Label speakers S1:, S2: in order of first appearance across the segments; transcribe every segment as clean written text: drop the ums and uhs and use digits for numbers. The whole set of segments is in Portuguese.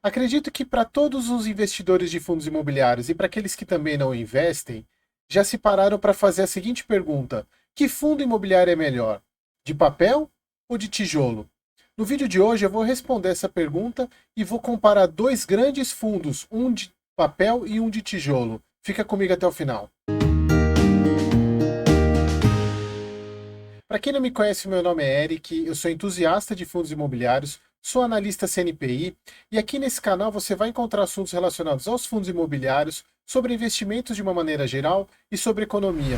S1: Acredito que para todos os investidores de fundos imobiliários e para aqueles que também não investem, já se pararam para fazer a seguinte pergunta: que fundo imobiliário é melhor? De papel ou de tijolo? No vídeo de hoje eu vou responder essa pergunta e vou comparar dois grandes fundos, um de papel e um de tijolo. Fica comigo até o final. Para quem não me conhece, meu nome é Eric, eu sou entusiasta de fundos imobiliários, sou analista CNPI e aqui nesse canal você vai encontrar assuntos relacionados aos fundos imobiliários, sobre investimentos de uma maneira geral e sobre economia.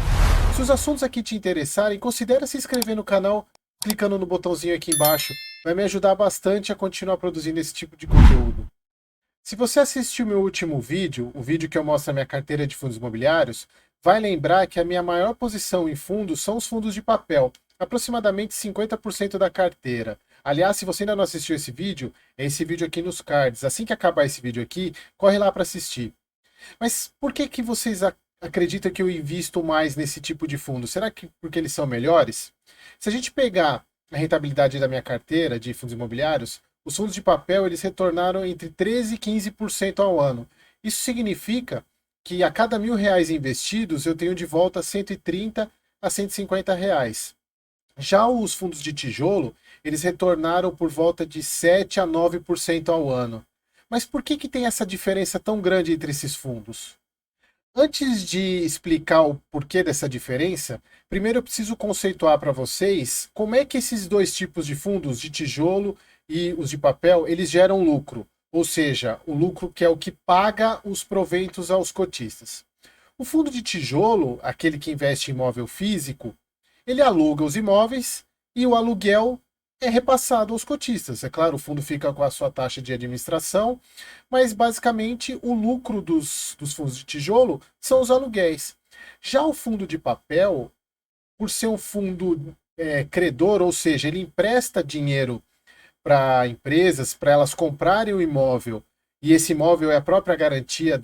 S1: Se os assuntos aqui te interessarem, considere se inscrever no canal clicando no botãozinho aqui embaixo, vai me ajudar bastante a continuar produzindo esse tipo de conteúdo. Se você assistiu meu último vídeo, o vídeo que eu mostro a minha carteira de fundos imobiliários, vai lembrar que a minha maior posição em fundos são os fundos de papel, aproximadamente 50% da carteira. Aliás, se você ainda não assistiu esse vídeo, é esse vídeo aqui nos cards. Assim que acabar esse vídeo aqui, corre lá para assistir. Mas por que que vocês acreditam que eu invisto mais nesse tipo de fundo? Será que porque eles são melhores? Se a gente pegar a rentabilidade da minha carteira de fundos imobiliários, os fundos de papel eles retornaram entre 13% e 15% ao ano. Isso significa que a cada R$ 1.000 investidos eu tenho de volta 130 a R$ 150. Já os fundos de tijolo, eles retornaram por volta de 7 a 9% ao ano. Mas por que que tem essa diferença tão grande entre esses fundos? Antes de explicar o porquê dessa diferença, primeiro eu preciso conceituar para vocês como é que esses dois tipos de fundos, de tijolo e os de papel, eles geram lucro. Ou seja, o lucro que é o que paga os proventos aos cotistas. O fundo de tijolo, aquele que investe em imóvel físico, ele aluga os imóveis e o aluguel é repassado aos cotistas. É claro, o fundo fica com a sua taxa de administração, mas basicamente o lucro dos fundos de tijolo são os aluguéis. Já o fundo de papel, por ser um fundo credor, ou seja, ele empresta dinheiro para empresas, para elas comprarem o imóvel, e esse imóvel é a própria garantia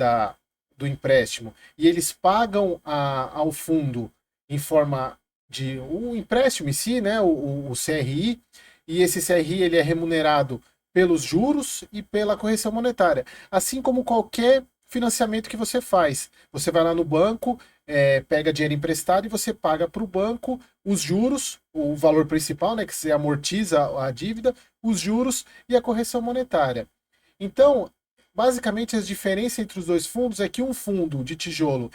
S1: do empréstimo, e eles pagam ao fundo em forma de o empréstimo em si, né, o CRI, e esse CRI ele é remunerado pelos juros e pela correção monetária, assim como qualquer financiamento que você faz. Você vai lá no banco, pega dinheiro emprestado e você paga para o banco os juros, o valor principal, né, que você amortiza a dívida, os juros e a correção monetária. Então, basicamente, a diferença entre os dois fundos é que um fundo de tijolo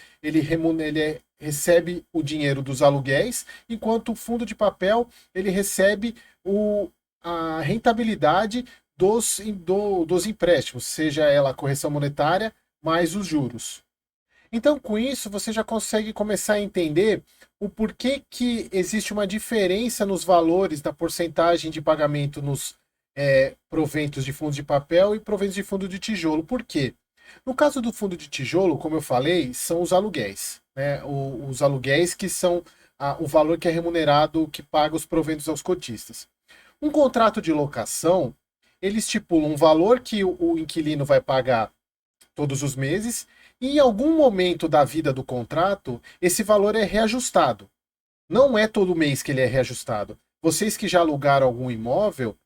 S1: recebe o dinheiro dos aluguéis, enquanto o fundo de papel ele recebe a rentabilidade dos empréstimos, seja ela a correção monetária mais os juros. Então, com isso, você já consegue começar a entender o porquê que existe uma diferença nos valores da porcentagem de pagamento nos proventos de fundos de papel e proventos de fundo de tijolo. Por quê? No caso do fundo de tijolo, como eu falei, são os aluguéis. Né? Os aluguéis que são o valor que é remunerado, que paga os proventos aos cotistas. Um contrato de locação, ele estipula um valor que o inquilino vai pagar todos os meses, e em algum momento da vida do contrato, esse valor é reajustado. Não é todo mês que ele é reajustado. Vocês que já alugaram algum imóvel,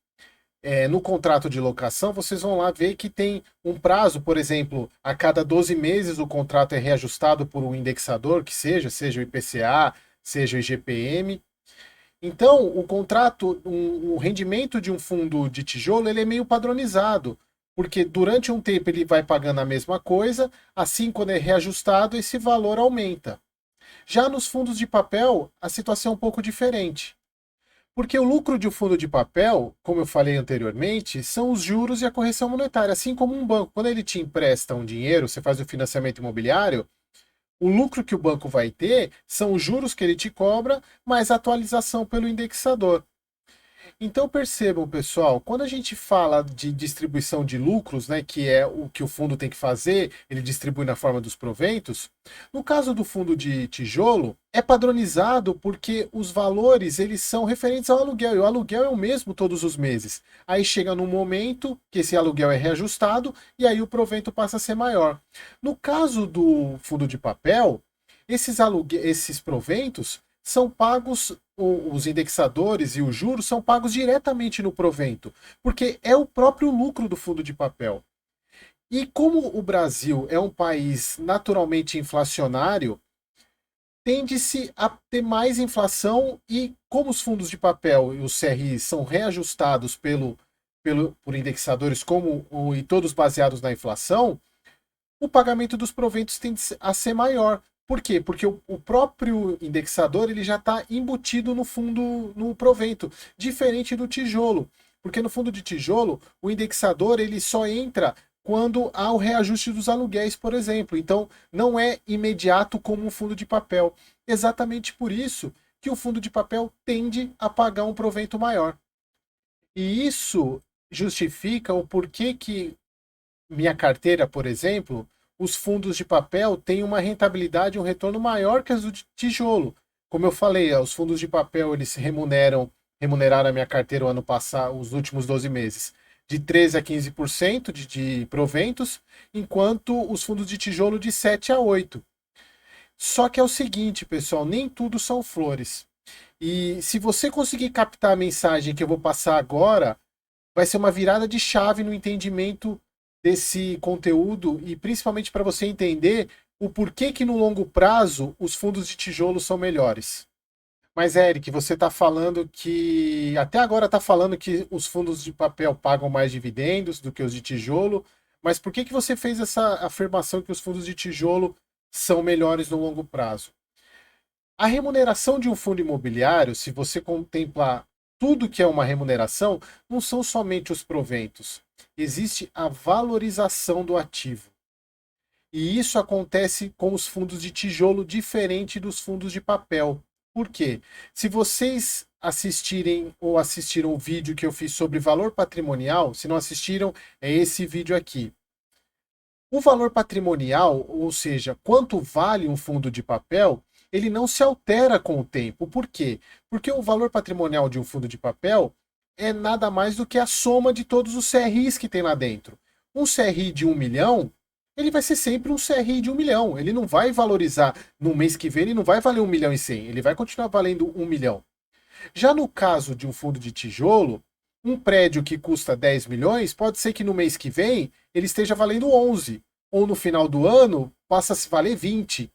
S1: no contrato de locação, vocês vão lá ver que tem um prazo, por exemplo, a cada 12 meses o contrato é reajustado por um indexador, que seja o IPCA, seja o IGPM. Então, o contrato, o rendimento de um fundo de tijolo, ele é meio padronizado, porque durante um tempo ele vai pagando a mesma coisa, assim quando é reajustado, esse valor aumenta. Já nos fundos de papel, a situação é um pouco diferente. Porque o lucro de um fundo de papel, como eu falei anteriormente, são os juros e a correção monetária. Assim como um banco, quando ele te empresta um dinheiro, você faz o financiamento imobiliário, o lucro que o banco vai ter são os juros que ele te cobra, mais a atualização pelo indexador. Então percebam, pessoal, quando a gente fala de distribuição de lucros, né, que é o que o fundo tem que fazer, ele distribui na forma dos proventos. No caso do fundo de tijolo, é padronizado porque os valores eles são referentes ao aluguel, e o aluguel é o mesmo todos os meses. Aí chega num momento que esse aluguel é reajustado e aí o provento passa a ser maior. No caso do fundo de papel, esses proventos são pagos, os indexadores e os juros são pagos diretamente no provento, porque é o próprio lucro do fundo de papel. E como o Brasil é um país naturalmente inflacionário, tende-se a ter mais inflação e como os fundos de papel e os CRIs são reajustados por indexadores e todos baseados na inflação, o pagamento dos proventos tende a ser maior. Por quê? Porque o próprio indexador ele já está embutido no fundo, no provento, diferente do tijolo. Porque no fundo de tijolo, o indexador ele só entra quando há o reajuste dos aluguéis, por exemplo. Então, não é imediato como um fundo de papel. Exatamente por isso que o fundo de papel tende a pagar um provento maior. E isso justifica o porquê que minha carteira, por exemplo, os fundos de papel têm uma rentabilidade, um retorno maior que as do tijolo. Como eu falei, os fundos de papel eles remuneraram a minha carteira o ano passado, os últimos 12 meses, de 13 a 15% de proventos, enquanto os fundos de tijolo de 7 a 8%. Só que é o seguinte, pessoal, nem tudo são flores. E se você conseguir captar a mensagem que eu vou passar agora, vai ser uma virada de chave no entendimento desse conteúdo e principalmente para você entender o porquê que no longo prazo os fundos de tijolo são melhores. Mas, Eric, você está falando que. Até agora está falando que os fundos de papel pagam mais dividendos do que os de tijolo. Mas por que você fez essa afirmação que os fundos de tijolo são melhores no longo prazo? A remuneração de um fundo imobiliário, se você contemplar tudo que é uma remuneração, não são somente os proventos. Existe a valorização do ativo. E isso acontece com os fundos de tijolo diferente dos fundos de papel. Por quê? Se vocês assistirem ou assistiram o vídeo que eu fiz sobre valor patrimonial, se não assistiram, é esse vídeo aqui. O valor patrimonial, ou seja, quanto vale um fundo de papel, ele não se altera com o tempo. Por quê? Porque o valor patrimonial de um fundo de papel é nada mais do que a soma de todos os CRIs que tem lá dentro. Um CRI de 1 milhão, ele vai ser sempre um CRI de 1 milhão. Ele não vai valorizar no mês que vem, ele não vai valer 1 milhão e 100. Ele vai continuar valendo 1 milhão. Já no caso de um fundo de tijolo, um prédio que custa 10 milhões, pode ser que no mês que vem ele esteja valendo 11, ou no final do ano passa a se valer 20.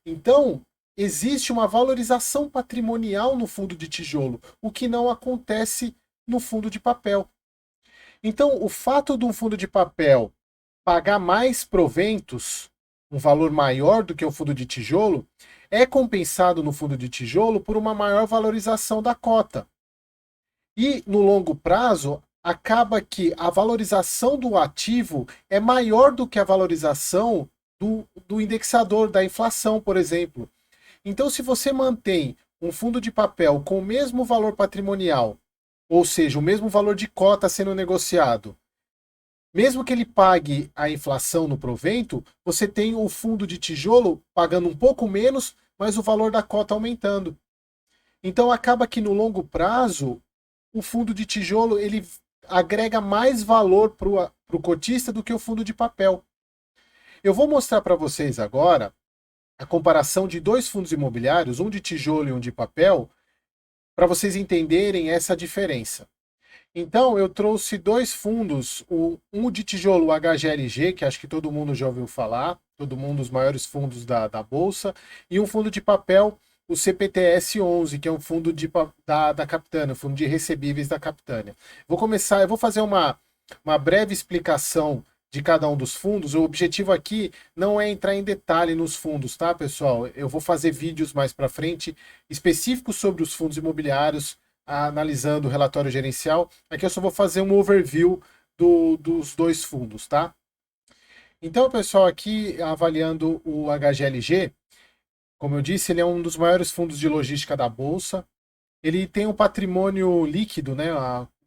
S1: Então, existe uma valorização patrimonial no fundo de tijolo, o que não acontece no fundo de papel. Então, o fato de um fundo de papel pagar mais proventos, um valor maior do que o fundo de tijolo, é compensado no fundo de tijolo por uma maior valorização da cota. E no longo prazo, acaba que a valorização do ativo é maior do que a valorização do indexador, da inflação, por exemplo. Então, se você mantém um fundo de papel com o mesmo valor patrimonial, ou seja, o mesmo valor de cota sendo negociado, mesmo que ele pague a inflação no provento, você tem o fundo de tijolo pagando um pouco menos, mas o valor da cota aumentando. Então acaba que no longo prazo, o fundo de tijolo ele agrega mais valor para o cotista do que o fundo de papel. Eu vou mostrar para vocês agora a comparação de dois fundos imobiliários, um de tijolo e um de papel, para vocês entenderem essa diferença. Então, eu trouxe dois fundos, um de tijolo, o HGLG, que acho que todo mundo já ouviu falar, todo mundo, os maiores fundos da Bolsa, e um fundo de papel, o CPTS-11, que é um fundo da Capitânia, um fundo de recebíveis da Capitânia. Eu vou fazer uma breve explicação de cada um dos fundos. O objetivo aqui não é entrar em detalhe nos fundos, tá, pessoal? Eu vou fazer vídeos mais para frente específicos sobre os fundos imobiliários, analisando o relatório gerencial. Aqui eu só vou fazer um overview dos dois fundos, tá? Então, pessoal, aqui avaliando o HGLG, como eu disse, ele é um dos maiores fundos de logística da Bolsa. Ele tem um patrimônio líquido, né,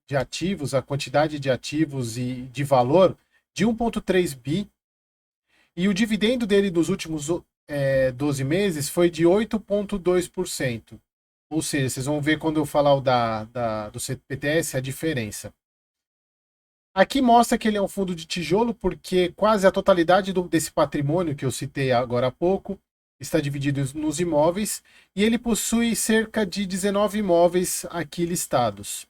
S1: de ativos, a quantidade de ativos e de valor de 1,3 bi. E o dividendo dele dos últimos 12 meses foi de 8,2%. Ou seja, vocês vão ver quando eu falar do CPTS a diferença. Aqui mostra que ele é um fundo de tijolo, porque quase a totalidade desse patrimônio que eu citei agora há pouco está dividido nos imóveis e ele possui cerca de 19 imóveis aqui listados.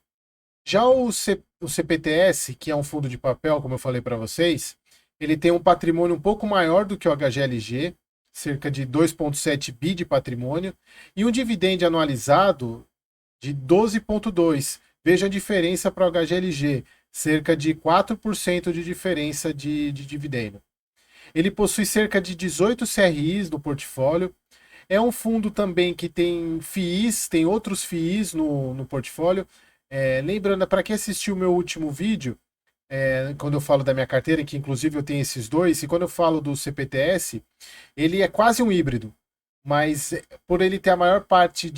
S1: Já o CPTS, que é um fundo de papel, como eu falei para vocês, ele tem um patrimônio um pouco maior do que o HGLG, cerca de 2,7 bi de patrimônio, e um dividendo anualizado de 12,2. Veja a diferença para o HGLG, cerca de 4% de diferença de dividendo. Ele possui cerca de 18 CRIs no portfólio. É um fundo também que tem FIIs, tem outros FIIs no portfólio. Lembrando, para quem assistiu o meu último vídeo, quando eu falo da minha carteira, que inclusive eu tenho esses dois, e quando eu falo do CPTS, ele é quase um híbrido, mas por ele ter a maior parte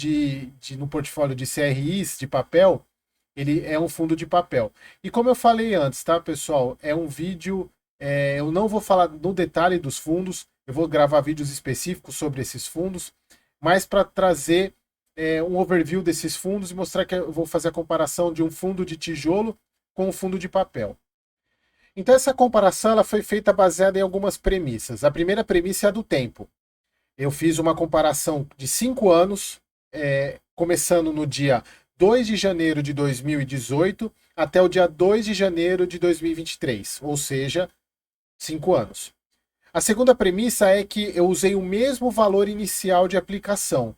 S1: no portfólio de CRIs, de papel, ele é um fundo de papel. E como eu falei antes, tá, pessoal? É um vídeo. Eu não vou falar no detalhe dos fundos, eu vou gravar vídeos específicos sobre esses fundos, mas para trazer um overview desses fundos e mostrar que eu vou fazer a comparação de um fundo de tijolo com um fundo de papel. Então, essa comparação ela foi feita baseada em algumas premissas. A primeira premissa é a do tempo. Eu fiz uma comparação de 5 anos, começando no dia 2 de janeiro de 2018 até o dia 2 de janeiro de 2023, ou seja, 5 anos. A segunda premissa é que eu usei o mesmo valor inicial de aplicação,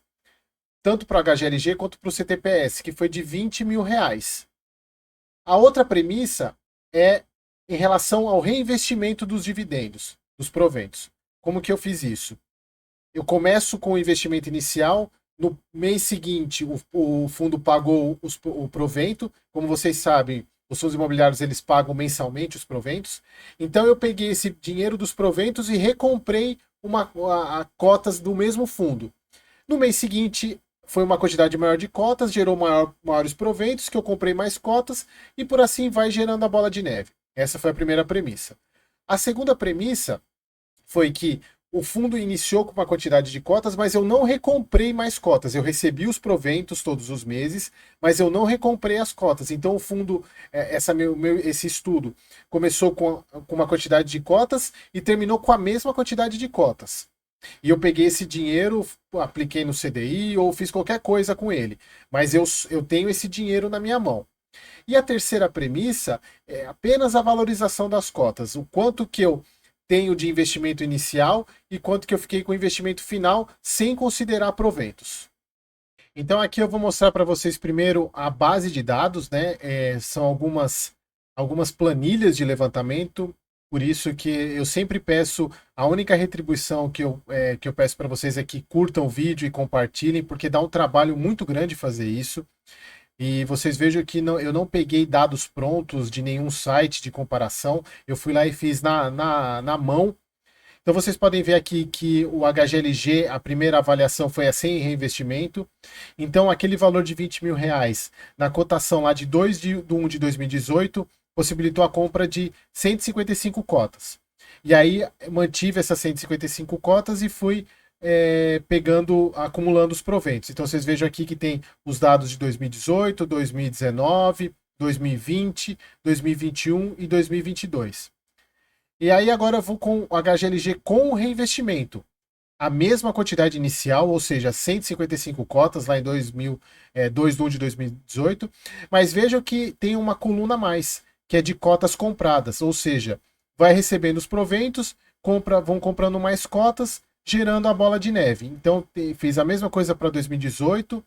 S1: tanto para o HGLG quanto para o CTPS, que foi de R$ 20.000. A outra premissa é em relação ao reinvestimento dos dividendos, dos proventos. Como que eu fiz isso? Eu começo com o investimento inicial, no mês seguinte o fundo pagou o provento, como vocês sabem, os fundos imobiliários eles pagam mensalmente os proventos, então eu peguei esse dinheiro dos proventos e recomprei cotas do mesmo fundo. No mês seguinte foi uma quantidade maior de cotas, gerou maiores proventos, que eu comprei mais cotas, e por assim vai gerando a bola de neve. Essa foi a primeira premissa. A segunda premissa foi que o fundo iniciou com uma quantidade de cotas, mas eu não recomprei mais cotas. Eu recebi os proventos todos os meses, mas eu não recomprei as cotas. Então o fundo, esse estudo, começou com uma quantidade de cotas e terminou com a mesma quantidade de cotas. E eu peguei esse dinheiro, apliquei no CDI ou fiz qualquer coisa com ele. Mas eu tenho esse dinheiro na minha mão. E a terceira premissa é apenas a valorização das cotas. O quanto que eu tenho de investimento inicial e quanto que eu fiquei com o investimento final sem considerar proventos. Então aqui eu vou mostrar para vocês primeiro a base de dados, né? São algumas planilhas de levantamento, por isso que eu sempre peço, a única retribuição que eu peço para vocês é que curtam o vídeo e compartilhem, porque dá um trabalho muito grande fazer isso. E vocês vejam que eu não peguei dados prontos de nenhum site de comparação, eu fui lá e fiz na mão. Então vocês podem ver aqui que o HGLG, a primeira avaliação foi a sem reinvestimento. Então aquele valor de R$ 20.000 na cotação lá de 2 de 1 de 2018 possibilitou a compra de 155 cotas. E aí mantive essas 155 cotas e fui acumulando os proventos. Então vocês vejam aqui que tem os dados de 2018, 2019, 2020, 2021 e 2022. E aí agora eu vou com o HGLG com o reinvestimento. A mesma quantidade inicial, ou seja, 155 cotas lá em 2 de 1 de 2018, mas vejam que tem uma coluna a mais, que é de cotas compradas, ou seja, vai recebendo os proventos, vão comprando mais cotas, gerando a bola de neve. Então, fiz a mesma coisa para 2018,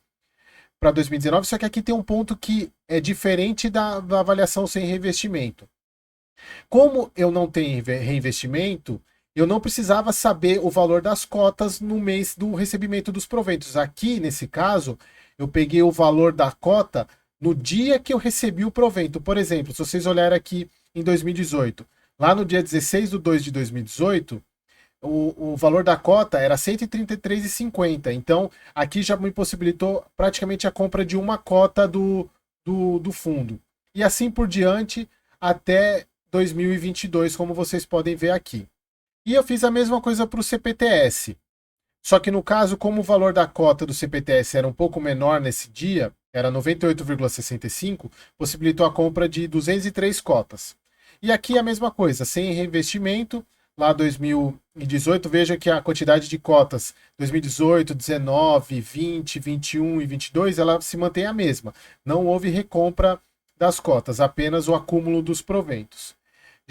S1: para 2019, só que aqui tem um ponto que é diferente da avaliação sem reinvestimento. Como eu não tenho reinvestimento, eu não precisava saber o valor das cotas no mês do recebimento dos proventos. Aqui, nesse caso, eu peguei o valor da cota no dia que eu recebi o provento. Por exemplo, se vocês olharem aqui em 2018, lá no dia 16 de 2 de 2018, o valor da cota era R$ 133,50. Então, aqui já me possibilitou praticamente a compra de uma cota do fundo. E assim por diante, até 2022, como vocês podem ver aqui. E eu fiz a mesma coisa para o CPTS. Só que no caso, como o valor da cota do CPTS era um pouco menor nesse dia, era 98,65, possibilitou a compra de 203 cotas. E aqui a mesma coisa, sem reinvestimento, lá 2018, veja que a quantidade de cotas 2018, 19, 20, 21 e 22, ela se mantém a mesma. Não houve recompra das cotas, apenas o acúmulo dos proventos.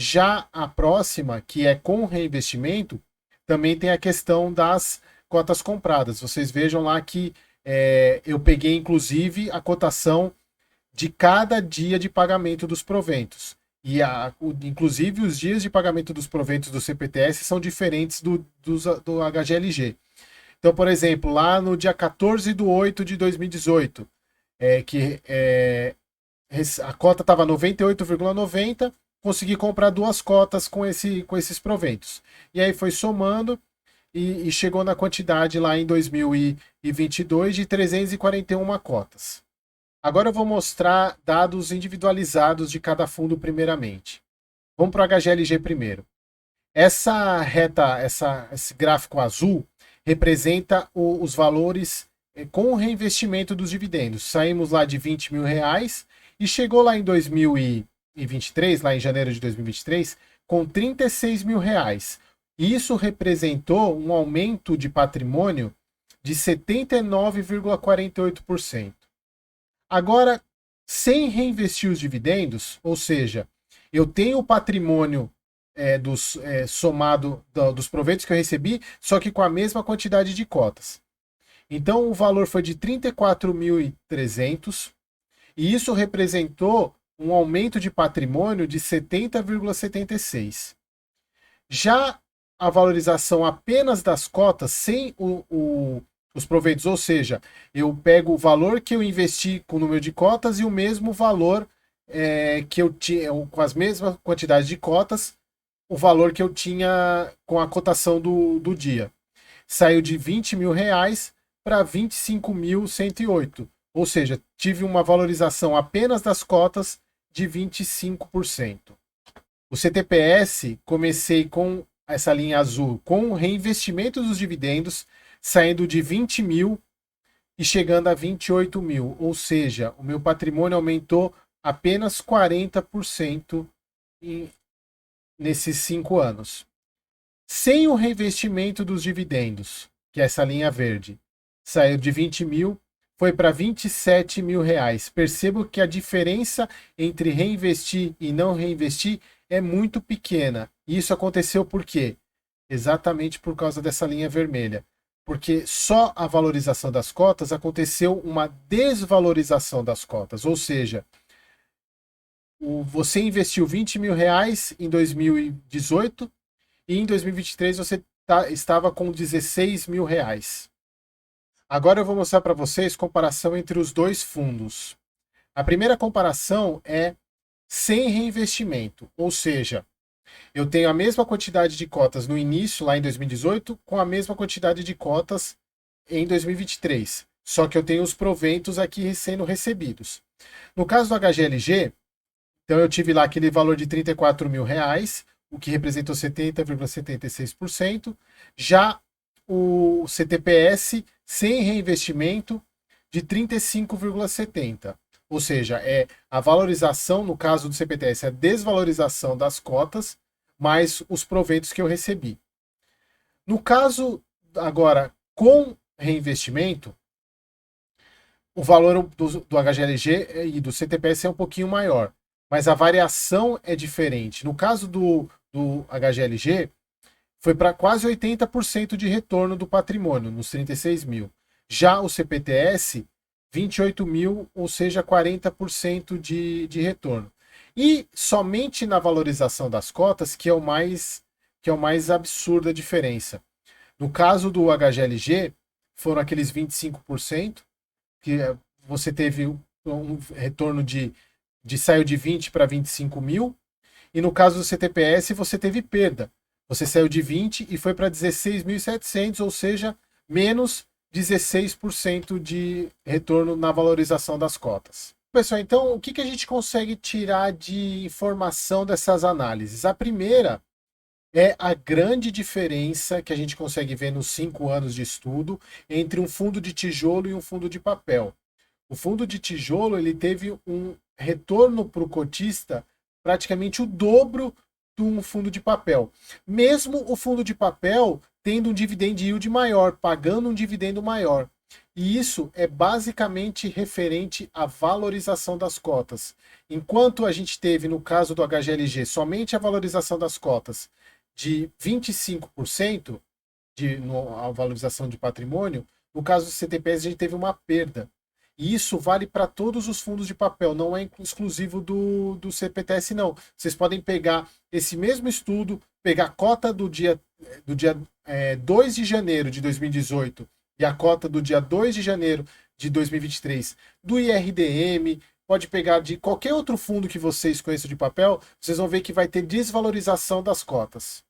S1: Já a próxima, que é com reinvestimento, também tem a questão das cotas compradas. Vocês vejam lá que eu peguei, inclusive, a cotação de cada dia de pagamento dos proventos. E, inclusive, os dias de pagamento dos proventos do CPTS são diferentes do HGLG. Então, por exemplo, lá no dia 14/8/2018, a cota estava 98,90, consegui comprar duas cotas com esses proventos. E aí foi somando e chegou na quantidade lá em 2022 de 341 cotas. Agora eu vou mostrar dados individualizados de cada fundo primeiramente. Vamos para o HGLG primeiro. Essa reta, esse gráfico azul, representa os valores com o reinvestimento dos dividendos. Saímos lá de 20 mil reais e chegou lá em 2023, lá em janeiro de 2023, com 36 mil reais. E isso representou um aumento de patrimônio de 79,48%. Agora, sem reinvestir os dividendos, ou seja, eu tenho o patrimônio somado dos proventos que eu recebi, só que com a mesma quantidade de cotas. Então, o valor foi de 34.300 e isso representou um aumento de patrimônio de 70,76. Já a valorização apenas das cotas, sem os proventos, ou seja, eu pego o valor que eu investi com o número de cotas e o mesmo valor que eu tinha, com as mesmas quantidades de cotas, o valor que eu tinha com a cotação do dia. Saiu de 20 mil reais para 25.108. Ou seja, tive uma valorização apenas das cotas de 25%. O CTPS, comecei com essa linha azul, com o reinvestimento dos dividendos, saindo de 20 mil e chegando a 28 mil. Ou seja, o meu patrimônio aumentou apenas 40% nesses 5 anos. Sem o reinvestimento dos dividendos, que é essa linha verde, saiu de 20 mil, foi para 27 mil reais. Percebo que a diferença entre reinvestir e não reinvestir é muito pequena. E isso aconteceu por quê? Exatamente por causa dessa linha vermelha. Porque só a valorização das cotas aconteceu uma desvalorização das cotas. Ou seja, você investiu 20 mil reais em 2018 e em 2023 você estava com 16 mil reais. Agora eu vou mostrar para vocês comparação entre os dois fundos. A primeira comparação é sem reinvestimento, ou seja, eu tenho a mesma quantidade de cotas no início, lá em 2018, com a mesma quantidade de cotas em 2023. Só que eu tenho os proventos aqui sendo recebidos. No caso do HGLG, então eu tive lá aquele valor de 34 mil reais, o que representou 70,76%. Já o CTPS sem reinvestimento de 35,70%. Ou seja, é a valorização, no caso do CPTS, a desvalorização das cotas, mais os proventos que eu recebi. No caso, agora, com reinvestimento, o valor do HGLG e do CTPS é um pouquinho maior, mas a variação é diferente. No caso do HGLG, foi para quase 80% de retorno do patrimônio, nos 36 mil. Já o CPTS, 28 mil, ou seja, 40% de retorno. E somente na valorização das cotas, que é o mais absurda a diferença. No caso do HGLG, foram aqueles 25%, que você teve um retorno saiu de 20 para 25 mil, e no caso do CTPS, você teve perda. Você saiu de 20 e foi para 16.700, ou seja, menos 16% de retorno na valorização das cotas. Pessoal, então o que a gente consegue tirar de informação dessas análises? A primeira é a grande diferença que a gente consegue ver nos 5 anos de estudo entre um fundo de tijolo e um fundo de papel. O fundo de tijolo ele teve um retorno para o cotista praticamente o dobro de um fundo de papel. Mesmo o fundo de papel tendo um dividend yield maior, pagando um dividendo maior. E isso é basicamente referente à valorização das cotas. Enquanto a gente teve, no caso do HGLG, somente a valorização das cotas de 25% a valorização de patrimônio, no caso do CTPS a gente teve uma perda. E isso vale para todos os fundos de papel, não é exclusivo do CPTS, não. Vocês podem pegar esse mesmo estudo, pegar a cota do dia 2 de janeiro de 2018 e a cota do dia 2 de janeiro de 2023 do IRDM, pode pegar de qualquer outro fundo que vocês conheçam de papel, vocês vão ver que vai ter desvalorização das cotas.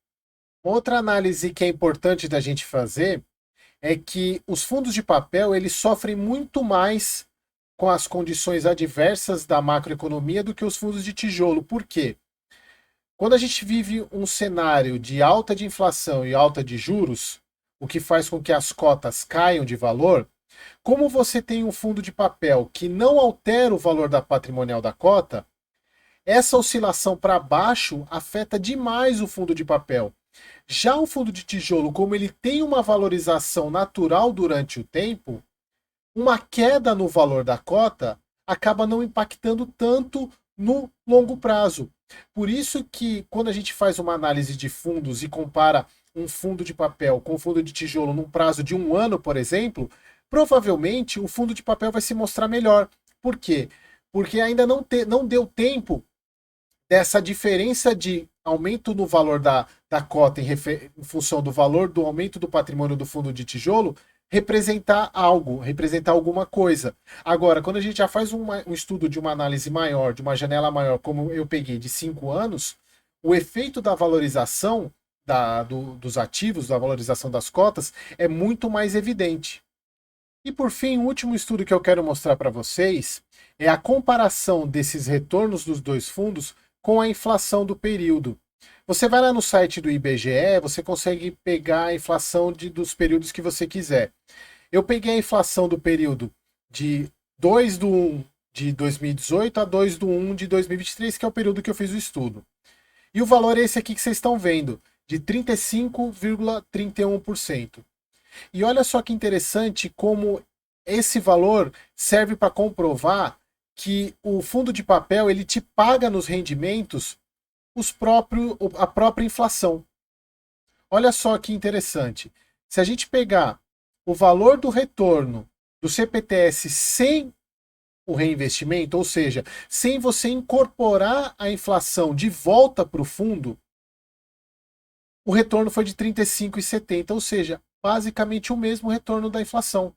S1: Outra análise que é importante da gente fazer é que os fundos de papel eles sofrem muito mais com as condições adversas da macroeconomia do que os fundos de tijolo. Por quê? Quando a gente vive um cenário de alta de inflação e alta de juros, o que faz com que as cotas caiam de valor, como você tem um fundo de papel que não altera o valor da patrimonial da cota, essa oscilação para baixo afeta demais o fundo de papel. Já o fundo de tijolo, como ele tem uma valorização natural durante o tempo, uma queda no valor da cota acaba não impactando tanto no longo prazo. Por isso que quando a gente faz uma análise de fundos e compara um fundo de papel com um fundo de tijolo num prazo de 1 ano, por exemplo, provavelmente o fundo de papel vai se mostrar melhor. Por quê? Porque ainda não deu tempo dessa diferença de aumento no valor da cota em função do valor do aumento do patrimônio do fundo de tijolo representar algo, representar alguma coisa. Agora, quando a gente já faz um estudo de uma análise maior, de uma janela maior, como eu peguei de 5 anos, o efeito da valorização dos ativos, da valorização das cotas, é muito mais evidente. E por fim, o último estudo que eu quero mostrar para vocês é a comparação desses retornos dos dois fundos com a inflação do período. Você vai lá no site do IBGE, você consegue pegar a inflação dos períodos que você quiser. Eu peguei a inflação do período de 2/1 de 2018 a 2/1 de 2023, que é o período que eu fiz o estudo. E o valor é esse aqui que vocês estão vendo, de 35,31%. E olha só que interessante como esse valor serve para comprovar que o fundo de papel ele te paga nos rendimentos a própria inflação. Olha só que interessante. Se a gente pegar o valor do retorno do CPTS sem o reinvestimento, ou seja, sem você incorporar a inflação de volta para o fundo, o retorno foi de 35,70, ou seja, basicamente o mesmo retorno da inflação.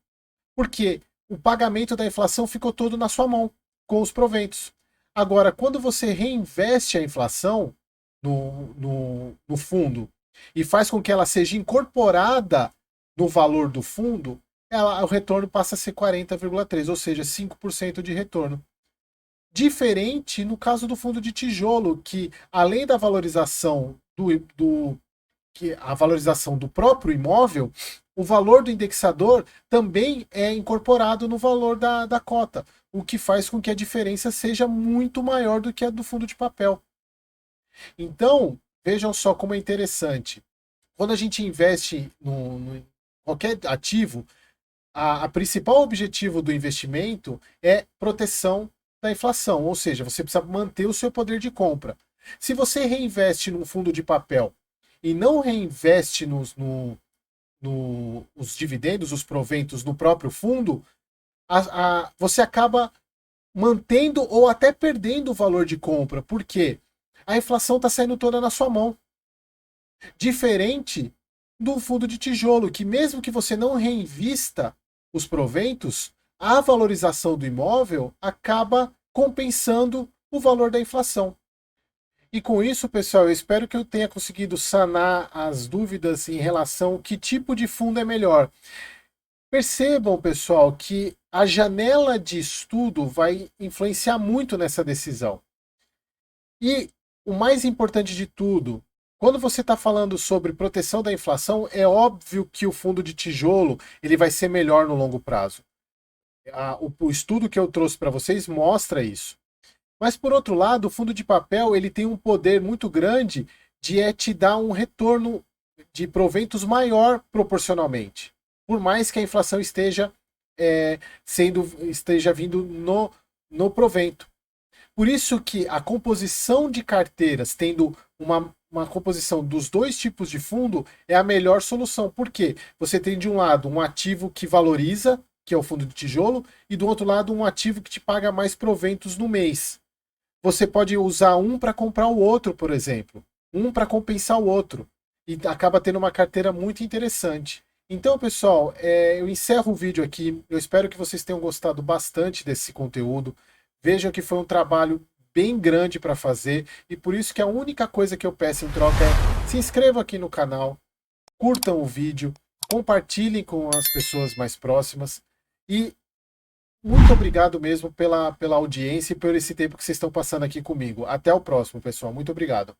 S1: Porque o pagamento da inflação ficou todo na sua mão, com os proventos. Agora, quando você reinveste a inflação no fundo e faz com que ela seja incorporada no valor do fundo, o retorno passa a ser 40,3%, ou seja, 5% de retorno. Diferente no caso do fundo de tijolo, que além da valorização a valorização do próprio imóvel, o valor do indexador também é incorporado no valor da cota, o que faz com que a diferença seja muito maior do que a do fundo de papel. Então, vejam só como é interessante. Quando a gente investe em qualquer ativo, a principal objetivo do investimento é proteção da inflação, ou seja, você precisa manter o seu poder de compra. Se você reinveste num fundo de papel e não reinveste os dividendos, os proventos no próprio fundo, você acaba mantendo ou até perdendo o valor de compra. Por quê? A inflação está saindo toda na sua mão. Diferente do fundo de tijolo, que mesmo que você não reinvista os proventos, a valorização do imóvel acaba compensando o valor da inflação. E com isso, pessoal, eu espero que eu tenha conseguido sanar as dúvidas em relação a que tipo de fundo é melhor. Percebam, pessoal, que a janela de estudo vai influenciar muito nessa decisão. E o mais importante de tudo, quando você está falando sobre proteção da inflação, é óbvio que o fundo de tijolo ele vai ser melhor no longo prazo. O estudo que eu trouxe para vocês mostra isso. Mas, por outro lado, o fundo de papel ele tem um poder muito grande de te dar um retorno de proventos maior proporcionalmente, por mais que a inflação esteja esteja vindo no provento. Por isso que a composição de carteiras, tendo uma composição dos dois tipos de fundo, é a melhor solução. Por quê? Você tem de um lado um ativo que valoriza, que é o fundo de tijolo, e do outro lado um ativo que te paga mais proventos no mês. Você pode usar um para comprar o outro, por exemplo. Um para compensar o outro. E acaba tendo uma carteira muito interessante. Então, pessoal, eu encerro o vídeo aqui. Eu espero que vocês tenham gostado bastante desse conteúdo. Vejam que foi um trabalho bem grande para fazer. E por isso que a única coisa que eu peço em troca é se inscrevam aqui no canal, curtam o vídeo, compartilhem com as pessoas mais próximas. E muito obrigado mesmo pela audiência e por esse tempo que vocês estão passando aqui comigo. Até o próximo, pessoal. Muito obrigado.